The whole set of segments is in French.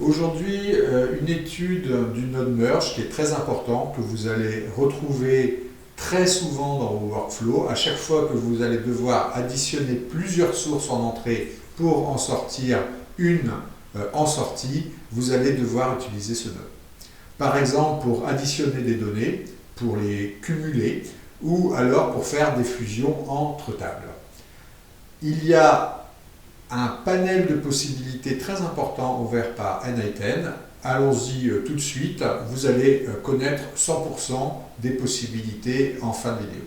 Aujourd'hui, une étude du node merge qui est très importante, que vous allez retrouver très souvent dans vos workflows. À chaque fois que vous allez devoir additionner plusieurs sources en entrée pour en sortir une en sortie, vous allez devoir utiliser ce node. Par exemple, pour additionner des données, pour les cumuler, ou alors pour faire des fusions entre tables. Il y a un panel de possibilités très important ouvert par n8n. Allons-y tout de suite, vous allez connaître 100% des possibilités en fin de vidéo.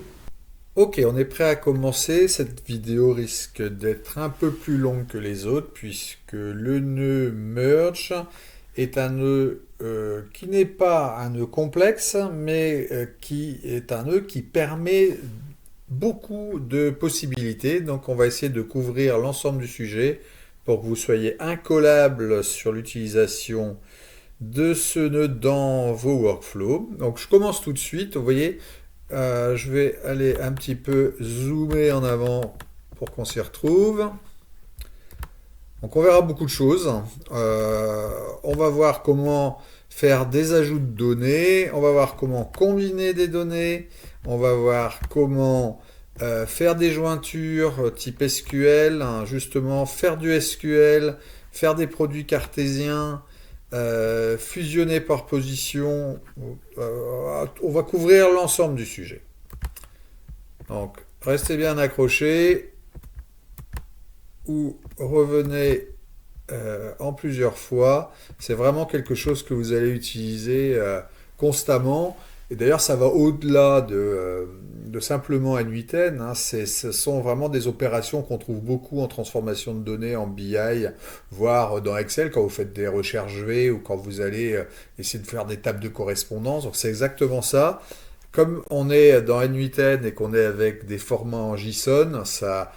Ok, on est prêt à commencer. Cette vidéo risque d'être un peu plus longue que les autres puisque le nœud merge est un nœud qui n'est pas un nœud complexe, mais qui est un nœud qui permet beaucoup de possibilités. Donc on va essayer de couvrir l'ensemble du sujet pour que vous soyez incollable sur l'utilisation de ce nœud dans vos workflows. Donc je commence tout de suite. Vous voyez, je vais aller un petit peu zoomer en avant pour qu'on s'y retrouve. Donc on verra beaucoup de choses. On va voir comment faire des ajouts de données. On va voir comment combiner des données. On va voir comment faire des jointures type SQL, hein, justement faire du SQL, faire des produits cartésiens, fusionner par position. On va couvrir l'ensemble du sujet. Donc restez bien accrochés ou revenez en plusieurs fois. C'est vraiment quelque chose que vous allez utiliser constamment. Et d'ailleurs, ça va au-delà de simplement n8n. Hein. Ce sont vraiment des opérations qu'on trouve beaucoup en transformation de données, en BI, voire dans Excel, quand vous faites des recherches V ou quand vous allez essayer de faire des tables de correspondance. Donc c'est exactement ça. Comme on est dans n8n et qu'on est avec des formats en JSON, ça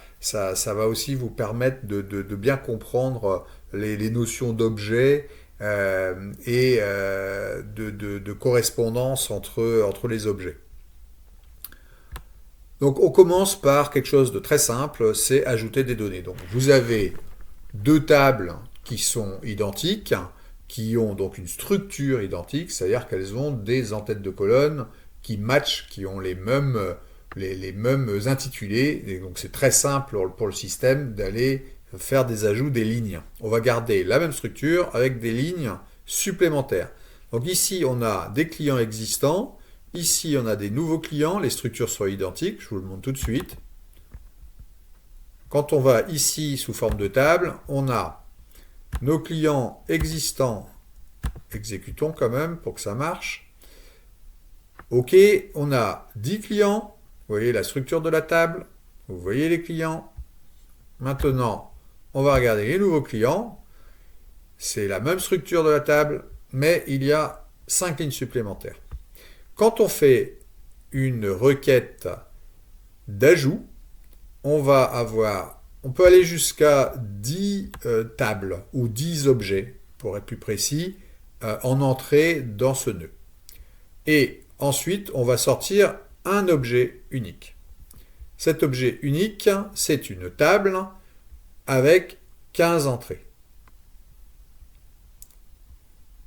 va aussi vous permettre de bien comprendre les notions d'objets et de correspondance entre les objets. Donc on commence par quelque chose de très simple, c'est ajouter des données. Donc vous avez deux tables qui sont identiques, qui ont donc une structure identique, c'est-à-dire qu'elles ont des en-têtes de colonne qui matchent, qui ont les mêmes intitulés. Et donc c'est très simple pour le système d'aller faire des ajouts des lignes. On va garder la même structure avec des lignes supplémentaires. Donc ici, on a des clients existants. Ici, on a des nouveaux clients. Les structures sont identiques. Je vous le montre tout de suite. Quand on va ici sous forme de table, on a nos clients existants. Exécutons quand même pour que ça marche. OK, on a 10 clients. Vous voyez la structure de la table. Vous voyez les clients. Maintenant, on va regarder les nouveaux clients. C'est la même structure de la table, mais il y a 5 lignes supplémentaires. Quand on fait une requête d'ajout, on peut aller jusqu'à 10 tables ou 10 objets, pour être plus précis, en entrée dans ce nœud. Et ensuite, on va sortir un objet unique. Cet objet unique, c'est une table avec 15 entrées.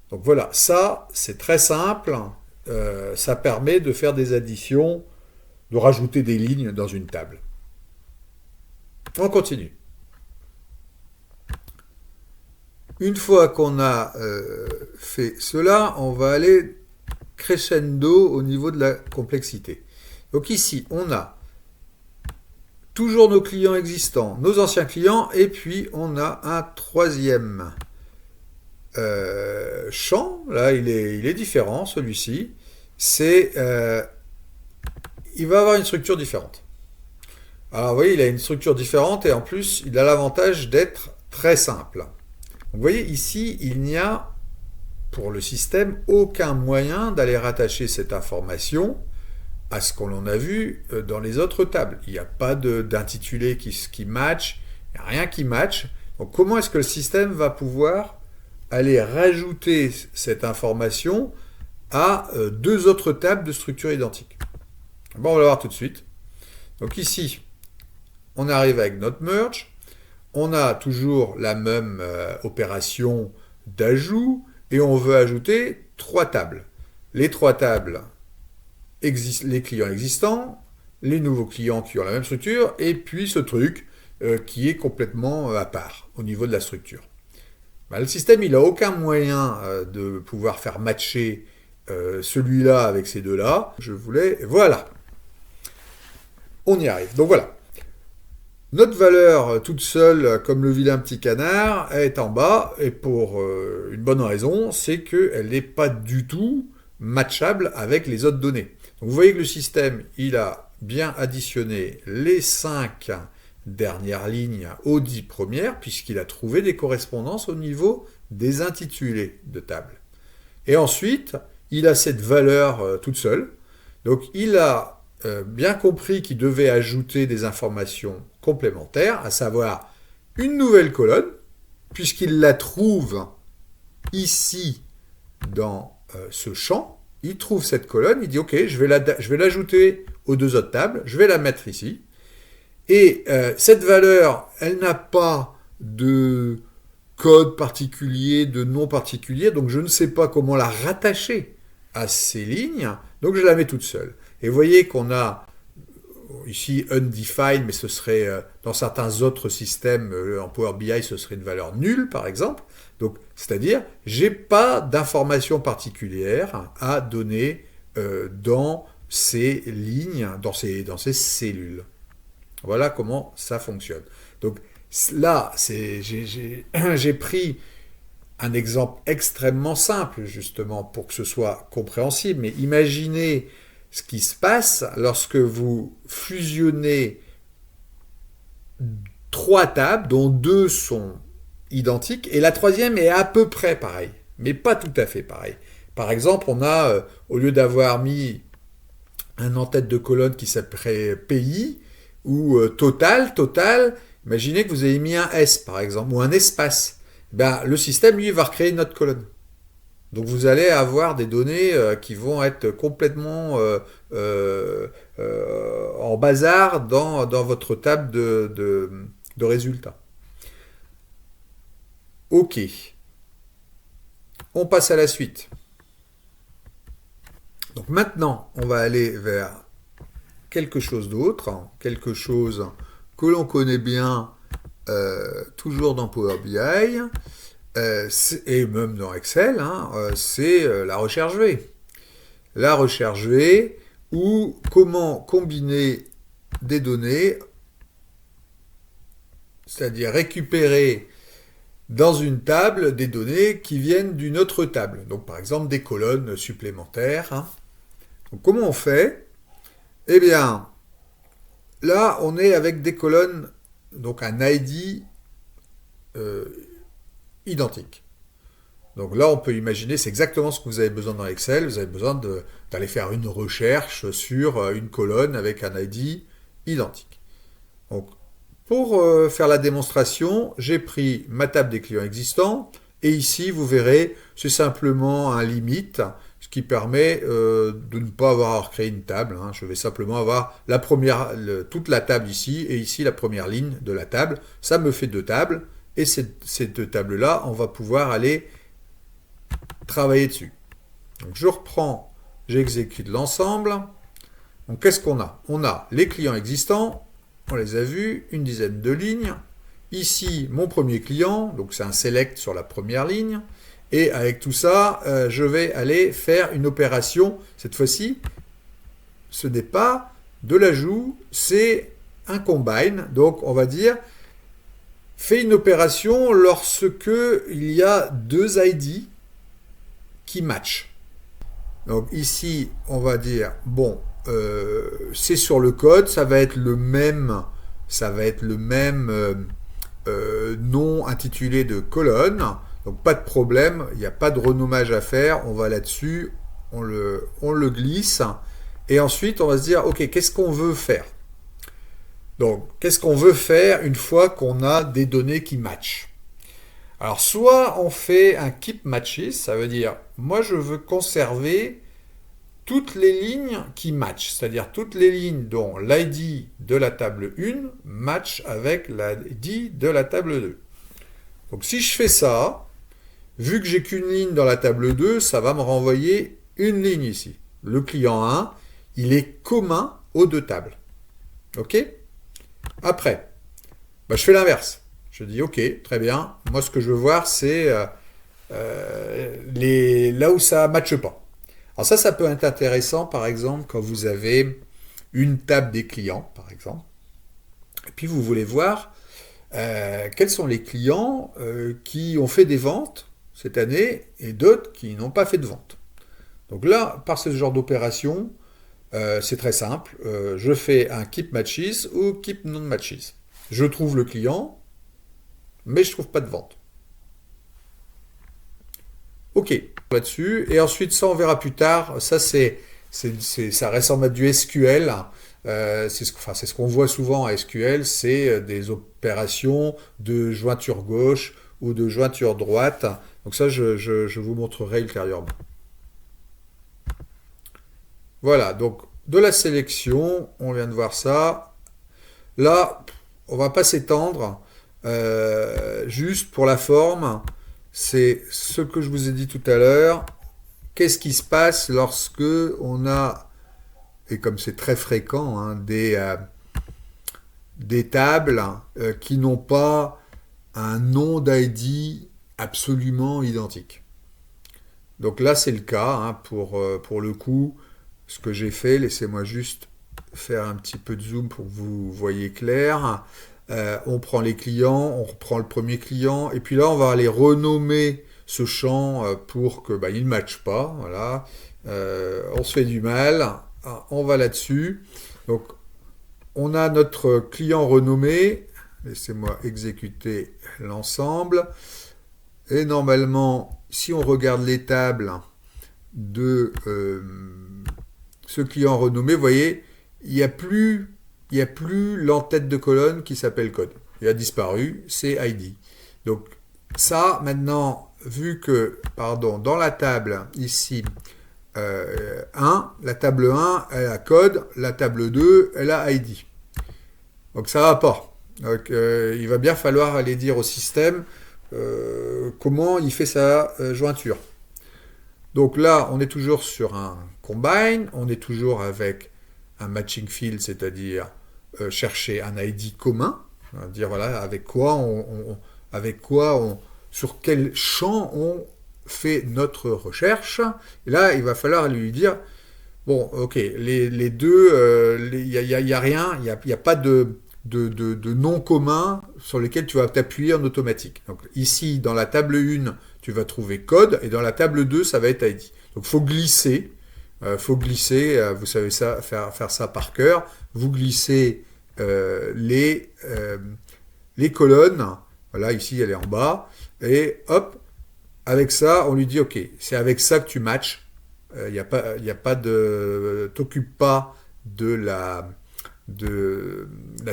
Donc voilà, ça c'est très simple, ça permet de faire des additions, de rajouter des lignes dans une table. On continue. Une fois qu'on a fait cela, on va aller crescendo au niveau de la complexité. Donc ici, on a toujours nos clients existants, nos anciens clients, et puis on a un troisième champ. Là, il est différent, celui-ci. Il va avoir une structure différente. Alors, vous voyez, il a une structure différente et en plus, il a l'avantage d'être très simple. Donc, vous voyez, ici, il n'y a, pour le système, aucun moyen d'aller rattacher cette information à ce qu'on en a vu dans les autres tables. Il n'y a pas d'intitulé qui match, il n'y a rien qui match. Donc comment est-ce que le système va pouvoir aller rajouter cette information à deux autres tables de structure identique? Bon, on va le voir tout de suite. Donc ici, on arrive avec notre merge. On a toujours la même opération d'ajout et on veut ajouter 3 tables. Les 3 tables, les clients existants, les nouveaux clients qui ont la même structure, et puis ce truc qui est complètement à part au niveau de la structure. Ben, le système, il n'a aucun moyen de pouvoir faire matcher celui-là avec ces deux-là. Voilà. On y arrive. Donc voilà. Notre valeur toute seule, comme le vilain petit canard, est en bas, et pour une bonne raison, c'est qu'elle n'est pas du tout matchable avec les autres données. Donc vous voyez que le système, il a bien additionné les 5 dernières lignes aux 10 premières, puisqu'il a trouvé des correspondances au niveau des intitulés de table. Et ensuite, il a cette valeur toute seule. Donc il a bien compris qu'il devait ajouter des informations complémentaires, à savoir une nouvelle colonne, puisqu'il la trouve ici dans ce champ. Il trouve cette colonne, il dit ok, je vais l'ajouter aux 2 autres tables, je vais la mettre ici. Et cette valeur, elle n'a pas de code particulier, de nom particulier, donc je ne sais pas comment la rattacher à ces lignes, donc je la mets toute seule. Et vous voyez qu'on a ici undefined, mais ce serait dans certains autres systèmes, en Power BI, ce serait une valeur nulle, par exemple. Donc, c'est-à-dire, j'ai pas d'informations particulières à donner dans ces lignes, dans ces cellules. Voilà comment ça fonctionne. Donc là, j'ai pris un exemple extrêmement simple, justement, pour que ce soit compréhensible. Mais imaginez ce qui se passe lorsque vous fusionnez 3 tables, dont 2 sont identiques, et la 3e est à peu près pareille, mais pas tout à fait pareille. Par exemple, on a, au lieu d'avoir mis un en-tête de colonne qui s'appellerait pays, ou total, imaginez que vous avez mis un S, par exemple, ou un espace. Ben, le système, lui, va recréer une autre colonne. Donc vous allez avoir des données qui vont être complètement en bazar dans votre table de résultats. Ok. On passe à la suite. Donc maintenant, on va aller vers quelque chose d'autre, quelque chose que l'on connaît bien toujours dans Power BI, et même dans Excel, c'est la recherche V. La recherche V, ou comment combiner des données, c'est-à-dire récupérer dans une table des données qui viennent d'une autre table. Donc par exemple des colonnes supplémentaires. Donc comment on fait ? Eh bien, là on est avec des colonnes, donc un ID identique. Donc là, on peut imaginer, c'est exactement ce que vous avez besoin dans Excel. Vous avez besoin d'aller faire une recherche sur une colonne avec un ID identique. Donc, pour faire la démonstration, j'ai pris ma table des clients existants. Et ici, vous verrez, c'est simplement un limite, ce qui permet de ne pas avoir à recréer une table. Je vais simplement avoir toute la table ici, et ici la première ligne de la table. Ça me fait 2 tables. Et ces 2 tables-là, on va pouvoir aller travailler dessus. Donc je reprends, j'exécute l'ensemble. Donc qu'est-ce qu'on a ? On a les clients existants, on les a vus, une dizaine de lignes. Ici, mon premier client, donc c'est un select sur la première ligne. Et avec tout ça, je vais aller faire une opération. Cette fois-ci, ce n'est pas de l'ajout, c'est un combine. Donc on va dire, fait une opération lorsque il y a 2 ID qui matchent. Donc ici, on va dire, bon, c'est sur le code, ça va être le même nom intitulé de colonne. Donc pas de problème, il n'y a pas de renommage à faire, on va là-dessus, on le glisse. Et ensuite, on va se dire, ok, qu'est-ce qu'on veut faire ? Donc, qu'est-ce qu'on veut faire une fois qu'on a des données qui matchent ? Alors, soit on fait un keep matches, ça veut dire, moi je veux conserver toutes les lignes qui matchent, c'est-à-dire toutes les lignes dont l'ID de la table 1 match avec l'ID de la table 2. Donc, si je fais ça, Vu que j'ai qu'une ligne dans la table 2, ça va me renvoyer une ligne ici. Le client 1, il est commun aux deux tables. OK? Après, je fais l'inverse. Je dis OK, très bien. Moi, ce que je veux voir, c'est là où ça ne matche pas. Alors ça peut être intéressant, par exemple, quand vous avez une table des clients, par exemple, et puis vous voulez voir quels sont les clients qui ont fait des ventes cette année et d'autres qui n'ont pas fait de vente. Donc là, par ce genre d'opération, c'est très simple. Je fais un keep matches ou keep non matches. Je trouve le client, mais je ne trouve pas de vente. OK, là-dessus. Et ensuite, ça, on verra plus tard. Ça, ça ressemble à du SQL. C'est ce qu'on voit souvent à SQL, c'est des opérations de jointure gauche ou de jointure droite. Donc ça, je vous montrerai ultérieurement. Voilà, donc de la sélection, on vient de voir ça. Là, on va pas s'étendre. Juste pour la forme, c'est ce que je vous ai dit tout à l'heure. Qu'est-ce qui se passe lorsque on a, et comme c'est très fréquent, hein, des tables qui n'ont pas un nom d'ID absolument identique. Donc là, c'est le cas, hein, pour le coup. Ce que j'ai fait, laissez-moi juste faire un petit peu de zoom pour que vous voyez clair. On prend les clients, on reprend le premier client, et puis là, on va aller renommer ce champ pour que il ne matche pas. Voilà. On se fait du mal. On va là-dessus. Donc, on a notre client renommé. Laissez-moi exécuter l'ensemble. Et normalement, si on regarde les tables de ce client renommé, vous voyez, il n'y a plus l'entête de colonne qui s'appelle code. Il a disparu, c'est ID. Donc ça, maintenant, vu que, dans la table ici, 1, la table 1, elle a code, la table 2, elle a ID. Donc ça ne va pas. Donc il va bien falloir aller dire au système comment il fait sa jointure. Donc là, on est toujours sur un combine, on est toujours avec un matching field, c'est-à-dire chercher un ID commun, dire voilà sur quel champ on fait notre recherche. Et là, il va falloir lui dire bon, ok, les deux, il n'y a rien, il n'y a pas de nom commun sur lesquels tu vas t'appuyer en automatique. Donc ici, dans la table 1, tu vas trouver code, et dans la table 2, ça va être ID. Donc il faut glisser, vous savez ça, faire ça par cœur, vous glissez les colonnes, voilà, ici elle est en bas, et hop, avec ça, on lui dit, ok, c'est avec ça que tu matches, t'occupe pas de la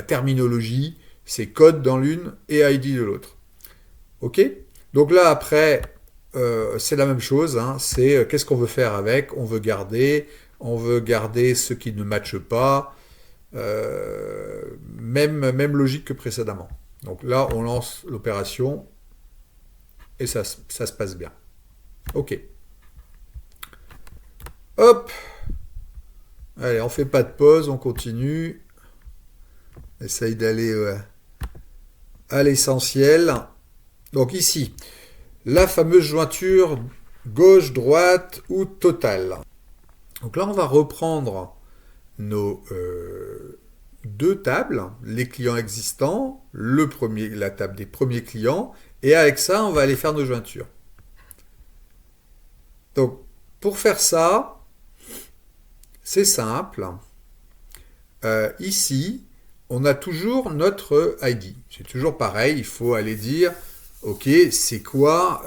terminologie, c'est code dans l'une et ID de l'autre. Ok ? Donc là, après, c'est la même chose, hein, c'est qu'est-ce qu'on veut faire avec ? On veut garder ce qui ne matche pas, même logique que précédemment. Donc là, on lance l'opération et ça se passe bien. Ok. Hop. Allez, on fait pas de pause, on continue. Essaye d'aller à l'essentiel. Donc ici, la fameuse jointure gauche-droite ou totale. Donc là, on va reprendre nos deux tables, les clients existants, la table des premiers clients, et avec ça, on va aller faire nos jointures. Donc, pour faire ça, c'est simple. Ici, on a toujours notre ID. C'est toujours pareil, il faut aller dire, ok, c'est quoi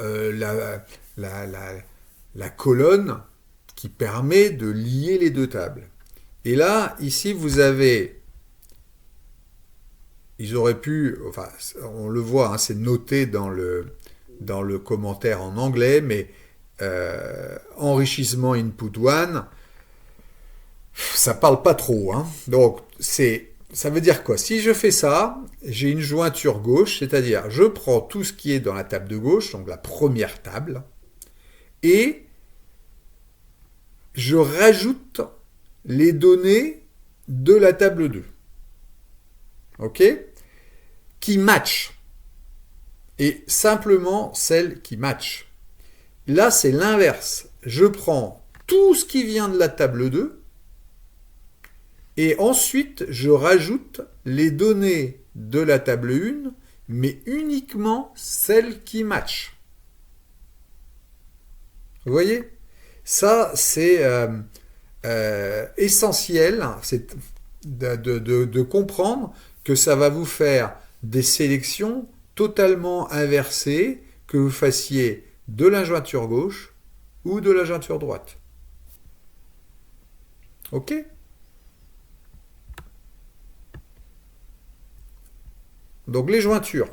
la colonne qui permet de lier les deux tables. Et là, ici, vous avez, ils auraient pu, enfin, on le voit, hein, c'est noté dans le commentaire en anglais, mais enrichissement input one, ça parle pas trop, hein. Donc c'est ça veut dire quoi? Si je fais ça, j'ai une jointure gauche, c'est-à-dire je prends tout ce qui est dans la table de gauche, donc la première table, et je rajoute les données de la table 2. OK? Qui matchent. Et simplement celles qui matchent. Là, c'est l'inverse. Je prends tout ce qui vient de la table 2 et ensuite je rajoute les données de la table 1, mais uniquement celles qui matchent. Vous voyez? Ça, c'est essentiel, c'est de comprendre que ça va vous faire des sélections totalement inversées, que vous fassiez de la jointure gauche ou de la jointure droite. OK? Donc les jointures.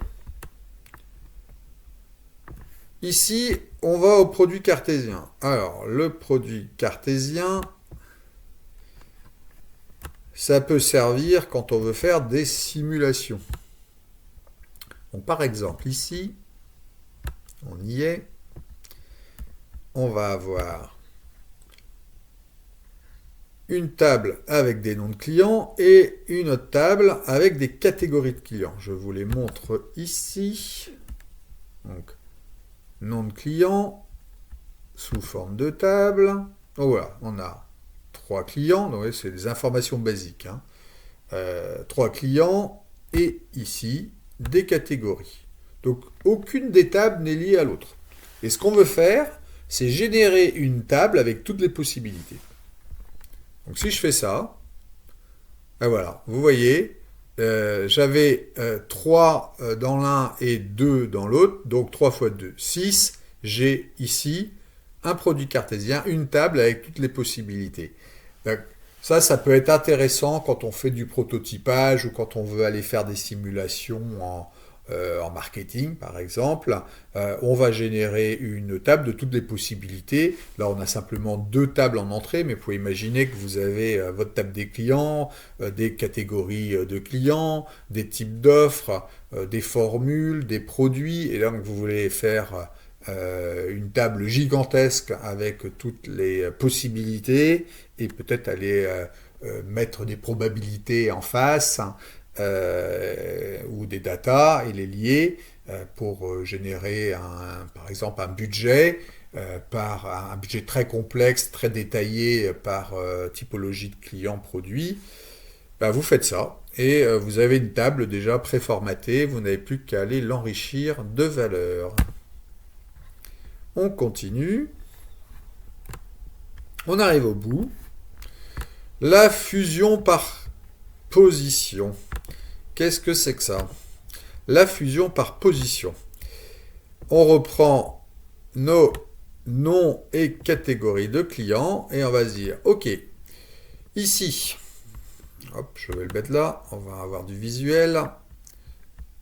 Ici, on va au produit cartésien. Alors, le produit cartésien, ça peut servir quand on veut faire des simulations. Donc, par exemple, ici, on y est. On va avoir une table avec des noms de clients et une autre table avec des catégories de clients. Je vous les montre ici. Donc, nom de client sous forme de table. Donc voilà, on a 3 clients. Donc c'est des informations basiques. 3 clients et ici des catégories. Donc aucune des tables n'est liée à l'autre. Et ce qu'on veut faire, c'est générer une table avec toutes les possibilités. Donc si je fais ça, ben voilà, vous voyez, j'avais 3 dans l'un et 2 dans l'autre, donc 3 fois 2, 6. J'ai ici un produit cartésien, une table avec toutes les possibilités. Donc, ça peut être intéressant quand on fait du prototypage ou quand on veut aller faire des simulations en marketing, par exemple. On va générer une table de toutes les possibilités. Là, on a simplement 2 tables en entrée, mais vous pouvez imaginer que vous avez votre table des clients, des catégories de clients, des types d'offres, des formules, des produits. Et donc, vous voulez faire une table gigantesque avec toutes les possibilités et peut-être aller mettre des probabilités en face ou des datas et les lier pour générer par exemple un budget par un budget très complexe, très détaillé par typologie de clients produits. Ben, vous faites ça et vous avez une table déjà préformatée, vous n'avez plus qu'à aller l'enrichir de valeurs. On continue. On arrive au bout. La fusion par position. Qu'est-ce que c'est que ça? La fusion par position. On reprend nos noms et catégories de clients et on va se dire, ok, ici, hop, je vais le mettre là, on va avoir du visuel.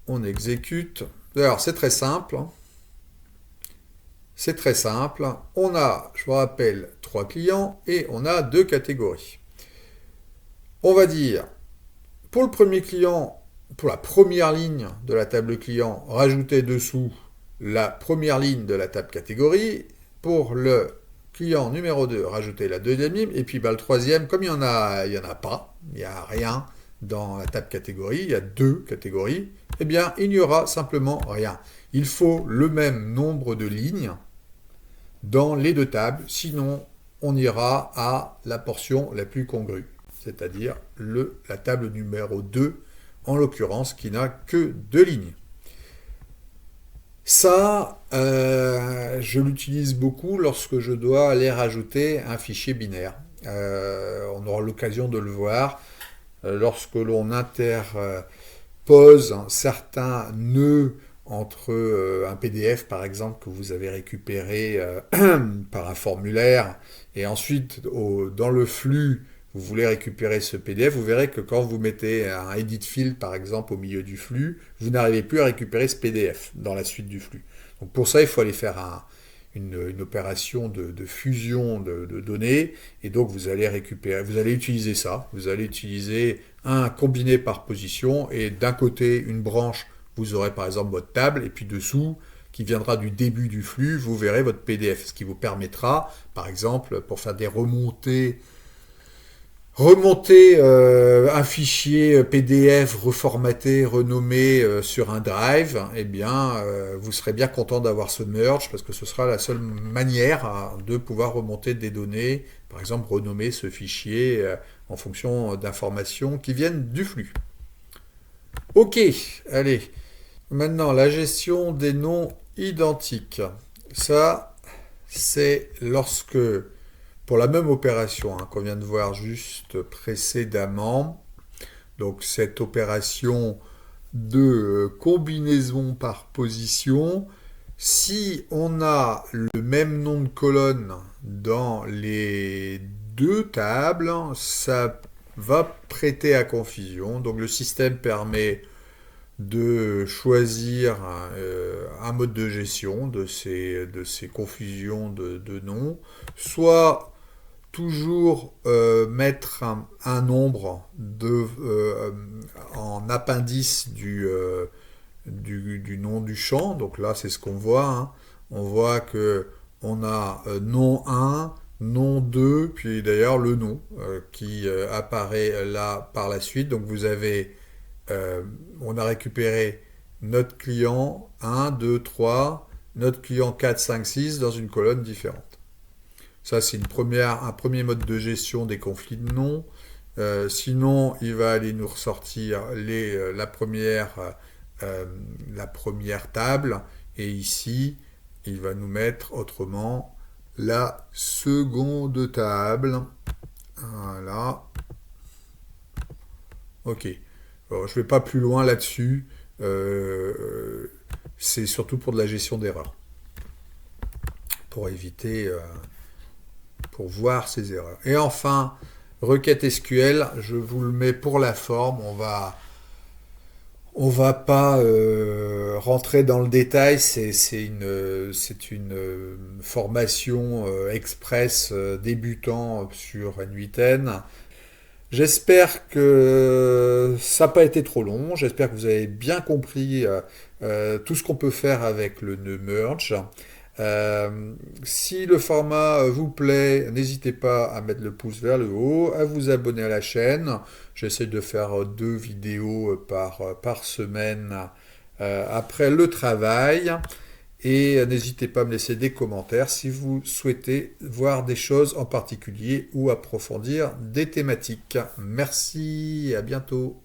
On exécute. Alors, c'est très simple. C'est très simple. On a, je vous rappelle, 3 clients et on a 2 catégories. On va dire, pour le premier client, pour la première ligne de la table client, rajouter dessous la première ligne de la table catégorie. Pour le client numéro 2, rajouter la deuxième ligne. Et puis le troisième, comme il n'y en a pas, il n'y a rien dans la table catégorie, il y a 2 catégories, eh bien, il n'y aura simplement rien. Il faut le même nombre de lignes dans les 2 tables, sinon on ira à la portion la plus congrue, c'est-à-dire la table numéro 2, en l'occurrence, qui n'a que 2 lignes. Ça, je l'utilise beaucoup lorsque je dois aller rajouter un fichier binaire. On aura l'occasion de le voir lorsque l'on interpose certains nœuds entre un PDF, par exemple, que vous avez récupéré par un formulaire, et ensuite, dans le flux, vous voulez récupérer ce PDF, vous verrez que quand vous mettez un edit field, par exemple, au milieu du flux, vous n'arrivez plus à récupérer ce PDF dans la suite du flux. Donc pour ça, il faut aller faire une opération de fusion de données, et donc vous allez utiliser ça. Vous allez utiliser un combiné par position, et d'un côté, une branche, vous aurez par exemple votre table, et puis dessous, qui viendra du début du flux, vous verrez votre PDF, ce qui vous permettra, par exemple, pour faire des remonter un fichier PDF reformaté, renommé sur un drive, eh bien, vous serez bien content d'avoir ce merge, parce que ce sera la seule manière de pouvoir remonter des données, par exemple, renommer ce fichier en fonction d'informations qui viennent du flux. Ok, allez. Maintenant, la gestion des noms identiques. Ça, c'est lorsque, pour la même opération qu'on vient de voir juste précédemment, donc cette opération de combinaison par position, si on a le même nom de colonne dans les deux tables, ça va prêter à confusion. Donc le système permet de choisir un mode de gestion de ces confusions de noms, soit toujours mettre un nombre en appendice du nom du champ. Donc là, c'est ce qu'on voit. On voit que on a nom 1, nom 2, puis d'ailleurs le nom qui apparaît là par la suite. Donc vous avez on a récupéré notre client 1, 2, 3, notre client 4, 5, 6 dans une colonne différente. Ça, c'est un premier mode de gestion des conflits de noms. Sinon, il va aller nous ressortir la première table. Et ici, il va nous mettre autrement la seconde table. Voilà. Ok. Alors, je ne vais pas plus loin là-dessus. C'est surtout pour de la gestion d'erreurs. Pour éviter, pour voir ces erreurs. Et enfin, requête SQL, je vous le mets pour la forme. On va pas rentrer dans le détail. C'est une formation express débutant sur N8N. J'espère que ça n'a pas été trop long. J'espère que vous avez bien compris tout ce qu'on peut faire avec le nœud merge. Si le format vous plaît, n'hésitez pas à mettre le pouce vers le haut, à vous abonner à la chaîne. J'essaie de faire 2 vidéos par semaine après le travail. Et n'hésitez pas à me laisser des commentaires si vous souhaitez voir des choses en particulier ou approfondir des thématiques. Merci et à bientôt.